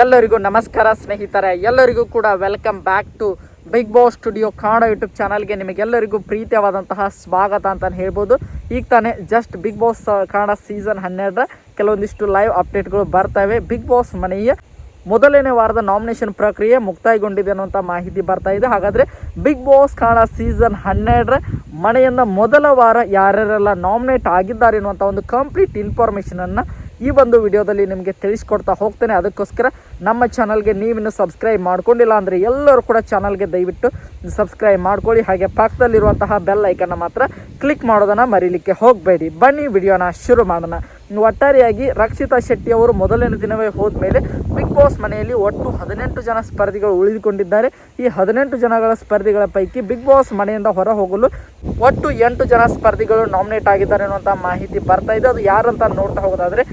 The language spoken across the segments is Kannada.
ಎಲ್ಲರಿಗೂ ನಮಸ್ಕಾರ ಸ್ನೇಹಿತರೆ, ಎಲ್ಲರಿಗೂ ಕೂಡ welcome back to Bigg Boss studio Kannada YouTube ಚಾನಲ್ಗೆ ನಿಮಗೆಲ್ಲರಿಗೂ ಪ್ರೀತಿಯಾದಂತಹ ಸ್ವಾಗತ ಅಂತ ಹೇಳ್ಬೋದು. ಈಗ ತಾನೇ just Bigg Boss Kannada season 12ರ ಕೆಲವೊಂದಿಷ್ಟು ಲೈವ್ ಅಪ್ಡೇಟ್ಗಳು ಬರ್ತವೆ. ಬಿಗ್ ಬಾಸ್ ಮನೆಯ ಮೊದಲನೇ ವಾರದ ನಾಮಿನೇಷನ್ ಪ್ರಕ್ರಿಯೆ ಮುಕ್ತಾಯಗೊಂಡಿದೆ ಅನ್ನುವಂಥ ಮಾಹಿತಿ ಬರ್ತಾ ಇದೆ. ಹಾಗಾದರೆ ಬಿಗ್ ಬಾಸ್ ಕನ್ನಡ ಸೀಸನ್ 12ರ ಮನೆಯಿಂದ ಮೊದಲ ವಾರ ಯಾರ್ಯಾರೆಲ್ಲ ನಾಮಿನೇಟ್ ಆಗಿದ್ದಾರೆ ಅನ್ನುವಂಥ ಒಂದು ಕಂಪ್ಲೀಟ್ ಇನ್ಫಾರ್ಮೇಷನನ್ನು ಈ ಒಂದು ವಿಡಿಯೋದಲ್ಲಿ ನಿಮಗೆ ತಿಳಿಸ್ಕೊಡ್ತಾ ಹೋಗ್ತೇನೆ. ಅದಕ್ಕೋಸ್ಕರ ನಮ್ಮ ಚಾನಲ್ಗೆ ನೀವಿನ್ನು ಸಬ್ಸ್ಕ್ರೈಬ್ ಮಾಡ್ಕೊಂಡಿಲ್ಲ ಅಂದರೆ ಎಲ್ಲರೂ ಕೂಡ ಚಾನಲ್ಗೆ ದಯವಿಟ್ಟು ಸಬ್ಸ್ಕ್ರೈಬ್ ಮಾಡ್ಕೊಳ್ಳಿ. ಹಾಗೆ ಪಕ್ಕದಲ್ಲಿರುವಂತಹ ಬೆಲ್ ಐಕನ್ನ ಮಾತ್ರ ಕ್ಲಿಕ್ ಮಾಡೋದನ್ನು ಮರೀಲಿಕ್ಕೆ ಹೋಗಬೇಡಿ. ಬನ್ನಿ ವಿಡಿಯೋನ ಶುರು ಮಾಡೋಣ. ಒಟ್ಟಾರೆಯಾಗಿ ರಕ್ಷಿತಾ ಶೆಟ್ಟಿ ಅವರು ಮೊದಲನೇ ದಿನವೇ ಹೋದ ಮೇಲೆ ಬಿಗ್ ಬಾಸ್ ಮನೆಯಲ್ಲಿ ಒಟ್ಟು 18 ಜನ ಸ್ಪರ್ಧಿಗಳು ಉಳಿದುಕೊಂಡಿದ್ದಾರೆ. ಈ 18 ಜನಗಳ ಸ್ಪರ್ಧಿಗಳ ಪೈಕಿ ಬಿಗ್ ಬಾಸ್ ಮನೆಯಿಂದ ಹೊರ ಹೋಗಲು ಒಟ್ಟು 8 ಜನ ಸ್ಪರ್ಧಿಗಳು ನಾಮಿನೇಟ್ ಆಗಿದ್ದಾರೆ ಅನ್ನುವಂಥ ಮಾಹಿತಿ ಬರ್ತಾ ಇದೆ. ಅದು ಯಾರಂತ ನೋಡ್ತಾ ಹೋಗೋದಾದರೆ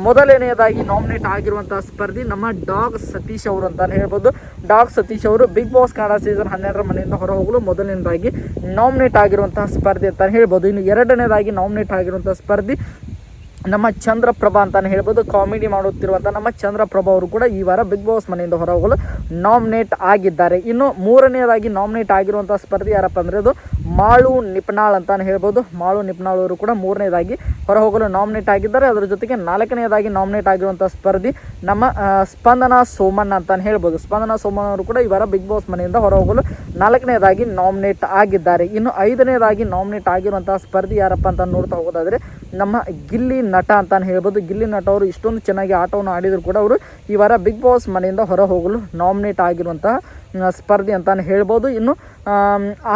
ಮೊದಲನೆಯದಾಗಿ ನಾಮಿನೇಟ್ ಆಗಿರುವಂತಹ ಸ್ಪರ್ಧಿ ನಮ್ಮ ಡಾಗ್ ಸತೀಶ್ ಅವರು ಅಂತಾನೆ ಹೇಳ್ಬೋದು. ಡಾಗ್ ಸತೀಶ್ ಅವರು ಬಿಗ್ ಬಾಸ್ ಕನ್ನಡ ಸೀಸನ್ 12ರ ಮನೆಯಿಂದ ಹೊರ ಹೋಗಲು ಮೊದಲನೇದಾಗಿ ನಾಮಿನೇಟ್ ಆಗಿರುವಂತಹ ಸ್ಪರ್ಧಿ ಅಂತಾನೆ ಹೇಳ್ಬೋದು. ಇನ್ನು ಎರಡನೇದಾಗಿ ನಾಮಿನೇಟ್ ಆಗಿರುವಂತಹ ಸ್ಪರ್ಧಿ ನಮ್ಮ ಚಂದ್ರಪ್ರಭಾ ಅಂತಾನೆ ಹೇಳ್ಬೋದು. ಕಾಮಿಡಿ ಮಾಡುತ್ತಿರುವಂಥ ನಮ್ಮ ಚಂದ್ರಪ್ರಭಾ ಅವರು ಕೂಡ ಈ ವಾರ ಬಿಗ್ ಬಾಸ್ ಮನೆಯಿಂದ ಹೊರ ಹೋಗಲು ನಾಮಿನೇಟ್ ಆಗಿದ್ದಾರೆ. ಇನ್ನು ಮೂರನೆಯದಾಗಿ ನಾಮಿನೇಟ್ ಆಗಿರುವಂಥ ಸ್ಪರ್ಧಿ ಯಾರಪ್ಪ ಅಂದರೆ ಅದು ಮಾಳು ನಿಪ್ನಾಳ್ ಅಂತಾನೆ ಹೇಳ್ಬೋದು. ಮಾಳು ನಿಪ್ನಾಳ್ ಅವರು ಕೂಡ ಮೂರನೇದಾಗಿ ಹೊರ ಹೋಗಲು ನಾಮಿನೇಟ್ ಆಗಿದ್ದಾರೆ. ಅದರ ಜೊತೆಗೆ ನಾಲ್ಕನೆಯದಾಗಿ ನಾಮಿನೇಟ್ ಆಗಿರುವಂಥ ಸ್ಪರ್ಧಿ ನಮ್ಮ ಸ್ಪಂದನಾ ಸೋಮಣ್ಣ ಅಂತಾನೆ ಹೇಳ್ಬೋದು. ಸ್ಪಂದನಾ ಸೋಮಣ್ಣ ಅವರು ಕೂಡ ಈ ವಾರ ಬಿಗ್ ಬಾಸ್ ಮನೆಯಿಂದ ಹೊರ ಹೋಗಲು ನಾಲ್ಕನೇದಾಗಿ ನಾಮಿನೇಟ್ ಆಗಿದ್ದಾರೆ. ಇನ್ನು ಐದನೇದಾಗಿ ನಾಮಿನೇಟ್ ಆಗಿರುವಂತಹ ಸ್ಪರ್ಧಿ ಯಾರಪ್ಪ ಅಂತ ನೋಡ್ತಾ ಹೋಗೋದಾದರೆ ನಮ್ಮ ಗಿಲ್ಲಿ ನಟ ಅಂತಾನೆ ಹೇಳ್ಬೋದು. ಗಿಲ್ಲಿ ನಟ ಅವರು ಇಷ್ಟೊಂದು ಚೆನ್ನಾಗಿ ಆಟವನ್ನು ಆಡಿದರೂ ಕೂಡ ಅವರು ಈ ವಾರ ಬಿಗ್ ಬಾಸ್ ಮನೆಯಿಂದ ಹೊರ ಹೋಗಲು ನಾಮಿನೇಟ್ ಆಗಿರುವಂತಹ ಸ್ಪರ್ಧಿ ಅಂತಾನೆ ಹೇಳ್ಬೋದು. ಇನ್ನು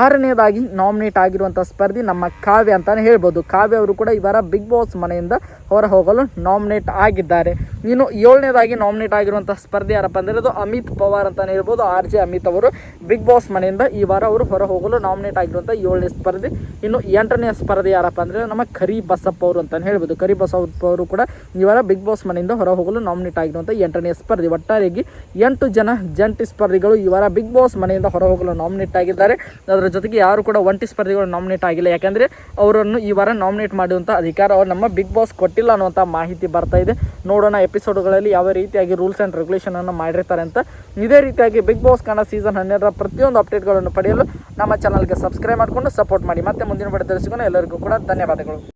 ಆರನೇದಾಗಿ ನಾಮಿನೇಟ್ ಆಗಿರುವಂಥ ಸ್ಪರ್ಧಿ ನಮ್ಮ ಕಾವ್ಯ ಅಂತಾನೆ ಹೇಳ್ಬೋದು. ಕಾವ್ಯ ಅವರು ಕೂಡ ಈ ವಾರ ಬಿಗ್ ಬಾಸ್ ಮನೆಯಿಂದ ಹೊರ ಹೋಗಲು ನಾಮಿನೇಟ್ ಆಗಿದ್ದಾರೆ. ಇನ್ನು ಏಳನೇದಾಗಿ ನಾಮಿನೇಟ್ ಆಗಿರುವಂಥ ಸ್ಪರ್ಧಿ ಯಾರಪ್ಪ ಅಂದರೆ ಅದು ಅಮಿತ್ ಪವಾರ್ ಅಂತಾನೆ ಹೇಳ್ಬೋದು. RJ ಅಮಿತ್ ಅವರು ಬಿಗ್ ಬಾಸ್ ಮನೆಯಿಂದ ಈ ವಾರ ಅವರು ಹೊರ ಹೋಗಲು ನಾಮಿನೇಟ್ ಆಗಿರುವಂಥ 7ನೇ ಸ್ಪರ್ಧಿ. ಇನ್ನು 8ನೇ ಸ್ಪರ್ಧಿ ಯಾರಪ್ಪ ಅಂದರೆ ನಮ್ಮ ಕರಿ ಬಸಪ್ಪ ಅವರು ಅಂತಾನೆ ಹೇಳ್ಬೋದು. ಕರಿ ಬಸಪ್ಪ ಅವರು ಕೂಡ ಈ ವಾರ ಬಿಗ್ ಬಾಸ್ ಮನೆಯಿಂದ ಹೊರ ಹೋಗಲು ನಾಮಿನೇಟ್ ಆಗಿರುವಂಥ 8ನೇ ಸ್ಪರ್ಧಿ. ಒಟ್ಟಾರೆಯಾಗಿ 8 ಜನ ಜಂಟಿ ಸ್ಪರ್ಧಿಗಳು ಈ ವಾರ ಬಿಗ್ ಬಾಸ್ ಮನೆಯಿಂದ ಹೊರ ಹೋಗಲು ನಾಮಿನೇಟ್ ಆಗಿದ್ದಾರೆ. ಅದರ ಜೊತೆಗೆ ಯಾರು ಕೂಡ ಒಂಟಿ ಸ್ಪರ್ಧಿಗಳು ನಾಮಿನೇಟ್ ಆಗಿಲ್ಲ. ಯಾಕಂದರೆ ಅವರನ್ನು ಈ ವಾರ ನಾಮಿನೇಟ್ ಮಾಡುವಂಥ ಅಧಿಕಾರ ಅವರು ನಮ್ಮ ಬಿಗ್ ಬಾಸ್ ಕೊಟ್ಟಿಲ್ಲ ಅನ್ನುವಂಥ ಮಾಹಿತಿ ಬರ್ತಾ ಇದೆ. ನೋಡೋಣ ಎಪಿಸೋಡ್ಗಳಲ್ಲಿ ಯಾವ ರೀತಿಯಾಗಿ ರೂಲ್ಸ್ ಆ್ಯಂಡ್ ರೆಗ್ಯುಲೇಷನನ್ನು ಮಾಡಿರ್ತಾರೆ ಅಂತ. ಇದೇ ರೀತಿಯಾಗಿ ಬಿಗ್ ಬಾಸ್ ಕನ್ನಡ ಸೀಸನ್ 12ರ ಪ್ರತಿಯೊಂದು ಅಪ್ಡೇಟ್ಗಳನ್ನು ಪಡೆಯಲು ನಮ್ಮ ಚಾನಲ್ಗೆ ಸಬ್ಸ್ಕ್ರೈಬ್ ಮಾಡಿಕೊಂಡು ಸಪೋರ್ಟ್ ಮಾಡಿ. ಮತ್ತೆ ಮುಂದಿನ ವಿಡಿಯೋ ತಿಳಿಸಿಕೊಂಡು ಎಲ್ಲರಿಗೂ ಕೂಡ ಧನ್ಯವಾದಗಳು.